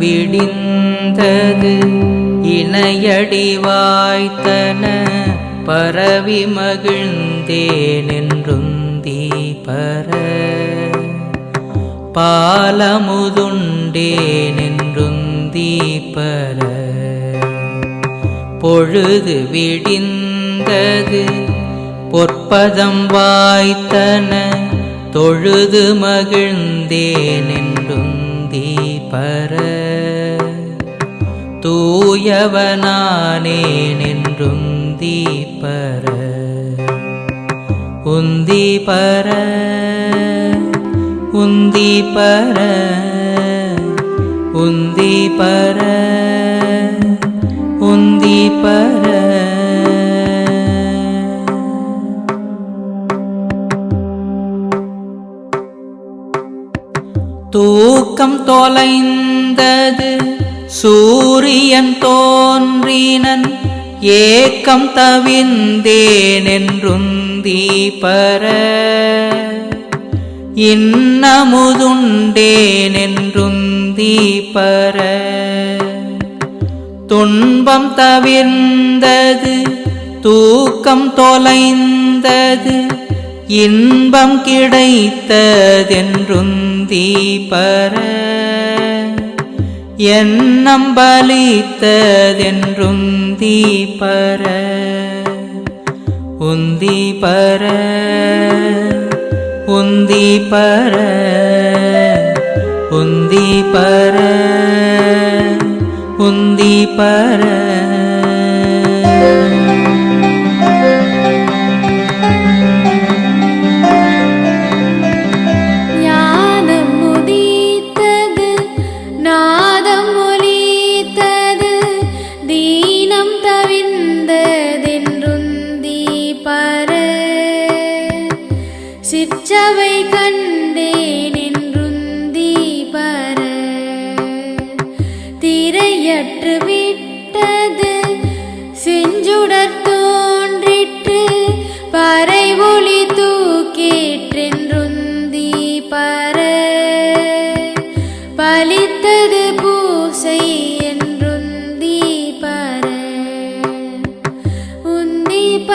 விடிந்தது இணையடி வாய்த்தன பரவி மகிழ்ந்தேனென்றுந்தி பர பாலமுதுண்டேனென்றுந்தி பர பொழுது விடிந்தது பொற்பதம் வாய்த்தன தொழுது மகிழ்ந்தேனென்றுந்தி பர தூயவனானேனென்றுந்தி பர உந்தி பர உந்தி பர உந்தி பர உந்தி பர தூக்கம் தொலைந்தது சூரியன் தோன்றினன் ஏக்கம் தவிர்ந்தேனென்றுந்தி பர இன்னமுதுண்டேனென்றுந்தி பர துன்பம் தவிர்ந்தது தூக்கம் தொலைந்தது இன்பம் கிடைத்ததென்றுந்தி பர எண்ணம் பலித்ததென்றுந்தி பர உந்தி பர உந்தி பர உந்தி பர உந்தி பர சிற்றவை கண்டேனென்றுந்தி பர திரையற்று விட்டது செஞ்சுடர் தோன்றிற்று பறை ஒளி தூக்கேற்றென்றுந்தி பர பலித்தது பூசை என்றுந்தி பர உந்தி பர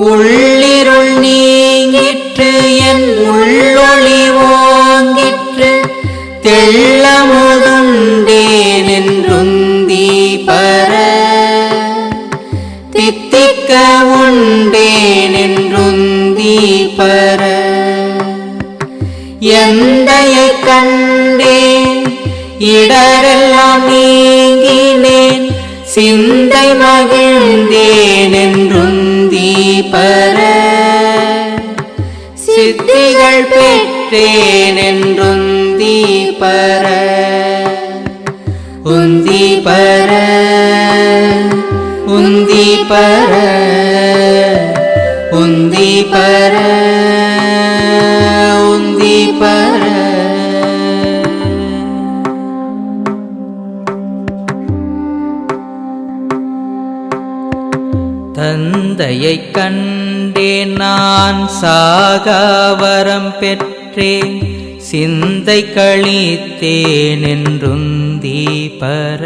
உள்ளிருள் நீங்கிற்று என் உள்ளொளி ஓங்கிற்று தெள்ளமுதுண்டேனென்றுந்தி பர தித்திக்க உண்டேனென்றுந்தி பர எந்தையைக் கண்டேன் இடரெல்லாம் நீங்கினேன் சிந்தை மகிழ்ந்தேனென்றுந்தி பர சித்திகள் பெற்றேனென்றுந்தி பர உந்தி பர உந்தி பர உந்தி பர உந்தி பர தந்தையைக் கண்டேன் நான் சாகாவரம் பெற்றேன் சிந்தை கழித்தேனென்றுந்தி பர